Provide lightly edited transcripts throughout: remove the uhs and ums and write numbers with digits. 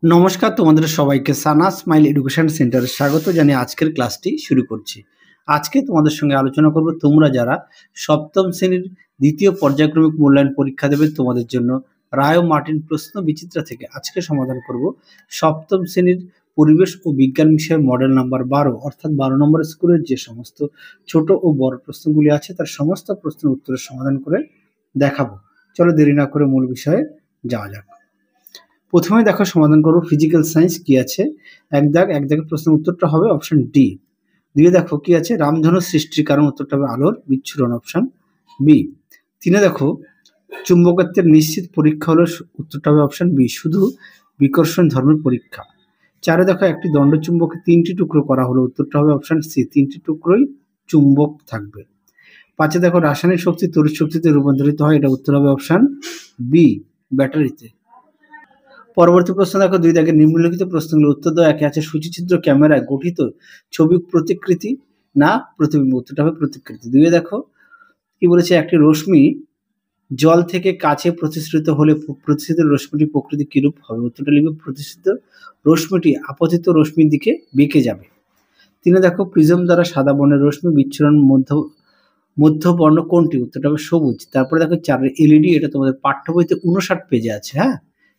নমস্কার তোমাদের সবাইকে সানা স্মাইল এডুকেশন সেন্টারে স্বাগত জানিয়ে আজকের ক্লাসটি শুরু করছি। আজকে তোমাদের সঙ্গে আলোচনা করব তোমরা যারা সপ্তম শ্রেণীর দ্বিতীয় পর্যায়ক্রমিক মূল্যায়ন পরীক্ষা দেবে তোমাদের জন্য রায় ও মার্টিন প্রশ্ন বিচিত্রা থেকে আজকে সমাধান করব সপ্তম শ্রেণীর পরিবেশ ও বিজ্ঞান বিষয়ের মডেল নাম্বার 12 অর্থাৎ 12 নম্বর স্কুলের যে সমস্ত ছোট ও বড় প্রশ্নগুলি আছে তার সমস্ত প্রশ্নের উত্তরের সমাধান করে দেখাবো। চলো দেরি না করে মূল বিষয়ে যাওয়া যাক। প্রথমে দেখো সমাধান করবো ফিজিক্যাল সায়েন্স কি আছে। এক দাগের প্রশ্নের উত্তরটা হবে অপশন ডি। দুইয়ে দেখো কি আছে, রামধনু সৃষ্টির কারণ উত্তরটা হবে আলোর বিচ্ছুরণ, অপশন বি। তিনে দেখো চুম্বকত্বের নিশ্চিত পরীক্ষা হলো উত্তরটা হবে অপশন বি, শুধু বিকর্ষণ ধর্মের পরীক্ষা। চারে দেখো একটি দণ্ডচুম্বকে 3টি টুকরো করা হলো উত্তরটা হবে অপশন সি, 3টি টুকরোই চুম্বক থাকবে। পাঁচে দেখো রাসায়নিক শক্তি তড়িৎ শক্তিতে রূপান্তরিত হয়, এটা উত্তর হবে অপশন বি, ব্যাটারিতে। পরবর্তী প্রশ্ন দেখো, দুই দাগের নিম্নলিখিত প্রশ্নগুলোর উত্তর দাও। একে আছে সূচিচিত্র ক্যামেরায় গঠিত ছবি প্রতিকৃতি না প্রতিবিম্ব, উত্তরটা হবে প্রতিকৃতি। দুইয়ে দেখো কি বলেছে, একটি রশ্মি জল থেকে কাছে প্রতিসৃত হলে প্রতিসৃত রশ্মিটি প্রকৃতি কিরূপ হবে, উত্তরটা লিখবে প্রতিসৃত রশ্মিটি আপতিত রশ্মির দিকে বেঁকে যাবে। তিনে দেখো প্রিজম দ্বারা সাদা বর্ণের রশ্মি বিচ্ছুরণ মধ্যবর্ণ কোনটি, উত্তরটা হবে সবুজ। তারপরে দেখো চারের এলইডি, এটা তোমাদের পাঠ্য বইতে 59 পেজে আছে, হ্যাঁ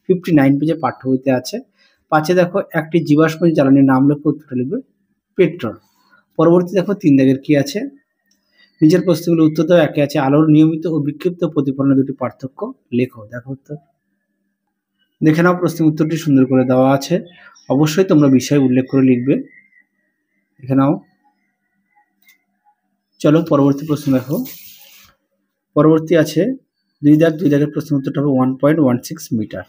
59 পেজে পাঠ্য বইতে আছে। পাঁচে দেখো একটি জীবাশ্ম জ্বালানির নাম লেখো, উত্তরটা লিখবে পেট্রোল। পরবর্তী দেখো তিন দাগের কি আছে, নিজের প্রশ্নগুলো উত্তর দাও। একে আছে আলোর নিয়মিত ও বিক্ষিপ্ত প্রতিফলনের দুটি পার্থক্য লেখো, দেখো উত্তর। দেখে নাও প্রশ্নের উত্তরটি সুন্দর করে দেওয়া আছে, অবশ্যই তোমরা বিষয় উল্লেখ করে লিখবে, দেখে নাও। চলো পরবর্তী প্রশ্ন দেখো। পরবর্তী আছে দুই দাগের প্রশ্নের উত্তরটা হবে 1.16 মিটার।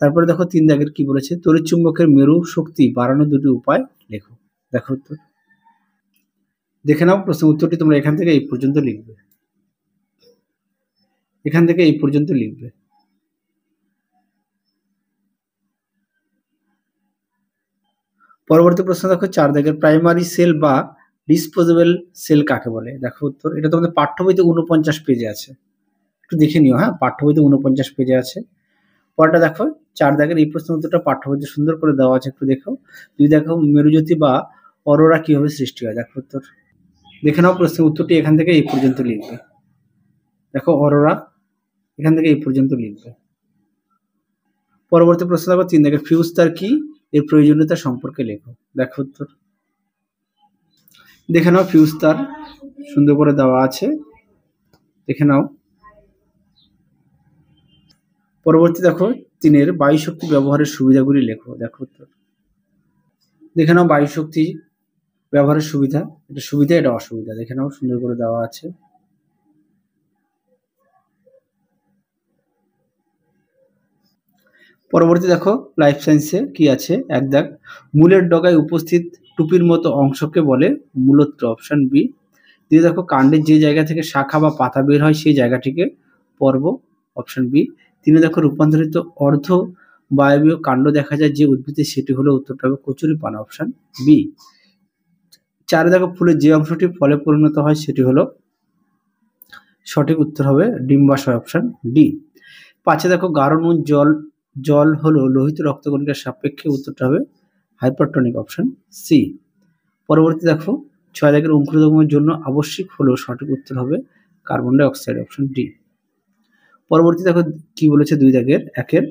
তারপরে দেখো তিন দাগের কি বলেছে, তড়িৎ চুম্বকের মেরু শক্তি বাড়ানোর দুটি উপায় লেখো, দেখো উত্তর। দেখে নাও প্রশ্নের উত্তরটি তোমরা এখান থেকে এই পর্যন্ত লিখবে, এখান থেকে এই পর্যন্ত লিখবে। পরবর্তী প্রশ্ন দেখো চার দাগের, প্রাইমারি সেল বা ডিসপোজেবল সেল কাকে বলে, দেখো উত্তর। এটা তোমাদের পাঠ্য বইতে 49 পেজে আছে, একটু দেখে নিও, হ্যাঁ পাঠ্য বইতে 49 পেজে আছে। পরটা দেখো চার দাগের এই প্রশ্নের উত্তরটা পাঠ্য বইতে সুন্দর করে দেওয়া আছে, একটু দেখো। যদি দেখো মেরুজ্যোতি বা অরোরা কিভাবে সৃষ্টি হয়, দেখো উত্তর। দেখে নাও প্রশ্নের উত্তরটি এখান থেকে এই পর্যন্ত লিখবে, দেখো অরোরা, এখান থেকে এই পর্যন্ত লিখবে। পরবর্তী প্রশ্ন দেখো তিন দাগের, ফিউজ তার কি, এর প্রয়োজনীয়তা সম্পর্কে লেখো, দেখো উত্তর। দেখে নাও ফিউজ তার সুন্দর করে দেওয়া আছে, দেখে নাও। পরবর্তী দেখো তিনের, বায়ু শক্তি ব্যবহারের সুবিধাগুলি লেখো, দেখো উত্তর। দেখে নাও বায়ু শক্তি ব্যবহারের সুবিধা, এটা সুবিধা এটা অসুবিধা, দেখে নাও সুন্দর করে দেওয়া আছে। পরবর্তী দেখো লাইফ সায়েন্সে কি আছে, এক দাগ, মূলের ডগায় উপস্থিত টুপির মতো অংশকে বলে মূলত্র, অপশন বি। দিয়ে দেখো কাণ্ডের যে জায়গা থেকে শাখা বা পাতা বের হয় সেই জায়গাটিকে পর্ব, অপশন বি। তিনে দেখো রূপান্তরিত অর্ধ বায়বীয় কাণ্ড দেখা যায় যে উদ্ভিদে, সেটি হলো উত্তরটা হবে কচুরিপানা, অপশন বি। চারে দেখো ফুলের যে অংশটি ফলে পরিণত হয় সেটি হলো, সঠিক উত্তর হবে ডিম্বাশয়, অপশন ডি। পাঁচে দেখো গাঢ় নুন জল হলো লোহিত রক্তকণিকার সাপেক্ষে, উত্তরটা হবে হাইপারটনিক, অপশন সি। পরবর্তী দেখো ছয় দাগের অঙ্কুরোদ্গমের জন্য আবশ্যিক হলো, সঠিক উত্তর হবে carbon die oxide, option D. পরবর্তী দেখো কি বলেছে দুই দাগের একের,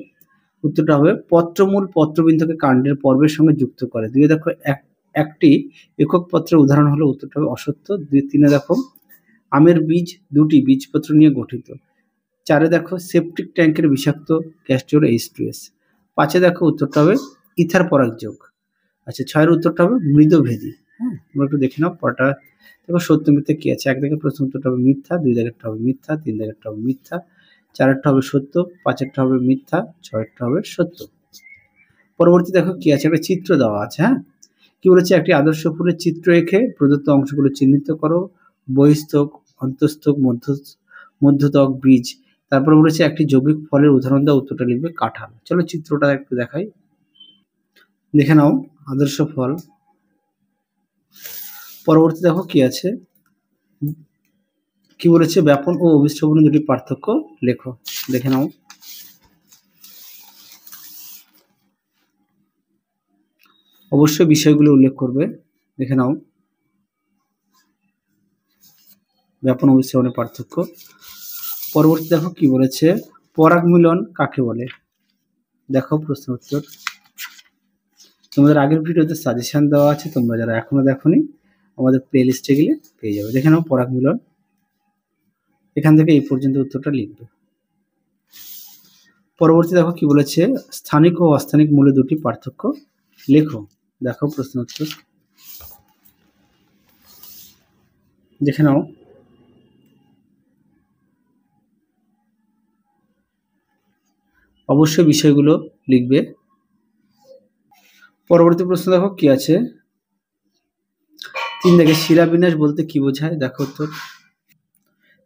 উত্তরটা হবে পত্রমূল পত্রবিন্দুকে কাণ্ডের পর্বের সঙ্গে যুক্ত করে। দুই দেখো একটি একক পত্রের উদাহরণ হলো, উত্তরটা হবে অসত্য। দুই তিনে দেখো আমের বীজ দুটি বীজপত্র নিয়ে গঠিত। চারে দেখো সেপটিক ট্যাঙ্কের বিষাক্ত গ্যাসটি হলো H2S। পাঁচে দেখো উত্তরটা হবে ইথার পরাগযোগ। আচ্ছা ছয়ের উত্তরটা হবে মৃদভেদী, হ্যাঁ তোমরা একটু দেখে নাও। পরটা দেখো সত্য মিথ্যা কি আছে, এক দাগের প্রথম উত্তরটা হবে মিথ্যা, দুই দাগেরটা হবে মিথ্যা, তিন দাগেরটা হবে মিথ্যা, চারেরটা হবে সত্য, পাঁচেরটা হবে মিথ্যা, ছয়েরটা হবে সত্য। পরবর্তী দেখো কি আছে, একটা চিত্র দেওয়া আছে, হ্যাঁ কি বলেছে, একটি আদর্শ ফুলের চিত্র এঁকে প্রদত্ত অংশগুলো চিহ্নিত করো, বহিস্থক, অন্তঃস্থক, মধ্যতক, বীজ। তারপর বলেছে একটি যৌগিক ফলের উদাহরণ দাও, উত্তরটা লিখবে কাঁঠাল। চলো চিত্রটা একটু দেখাই, দেখে নাও আদর্শ ফল। পরবর্তী দেখো কি আছে, কি বলেছে, ব্যাপন ও অভিস্রবণের দুটি পার্থক্য লেখো, দেখে নাও। অবশ্যই বিষয়গুলো উল্লেখ করবে। দেখে নাও। ব্যাপন ও বিস্তারণের পার্থক্য। পরবর্তী দেখো কি বলেছে, পরাগ মিলন কাকে বলে? দেখো প্রশ্ন উত্তর। তোমাদের আগের ভিডিওতে সাজেশন দেওয়া আছে, তোমরা যারা এখনো দেখোনি আমাদের প্লে লিস্টে গেলে পেয়ে যাবে। দেখে নাও পরাগ মিলন। এখান থেকে এই পর্যন্ত উত্তরটা লিখবে। পরবর্তী দেখো কি বলেছে, স্থানিক ও অস্থানিক মূলে দুটি পার্থক্য লেখো। দেখো প্রশ্ন উত্তর। দেখে নাও। অবশ্যই বিষয়গুলো লিখবে। পরবর্তী প্রশ্ন দেখো কি আছে, 3 দেখে শিলাবিন্যাস বলতে কি বোঝায়? দেখো উত্তর।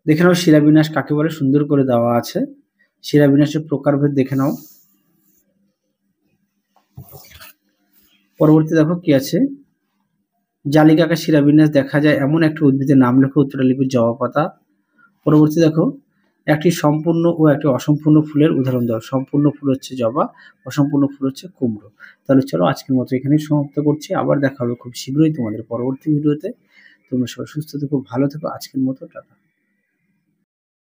দেখে নাও শিলাবিন্যাস কাকে বলে, সুন্দর করে দেওয়া আছে। শিলাবিন্যাসের প্রকারভেদ দেখে নাও। পরবর্তী দেখো কি আছে, জালিকাকা শিলাবিন্যাস দেখা যায় এমন একটি উদ্ভিদের নাম লেখো। উত্তরটা লিখবে জবা পাতা। পরবর্তী দেখো, একটি সম্পূর্ণ ও একটি অসম্পূর্ণ ফুলের উদাহরণ দাও। সম্পূর্ণ ফুল হচ্ছে জবা, অসম্পূর্ণ ফুল হচ্ছে কুমড়ো। তাহলে চলো আজকের মতো এখানেই সমাপ্ত করছি। আবার দেখা হবে খুব শীঘ্রই তোমাদের পরবর্তী ভিডিওতে। তোমরা সবাই সুস্থ থেকো, ভালো থেকো। আজকের মতো টাটা।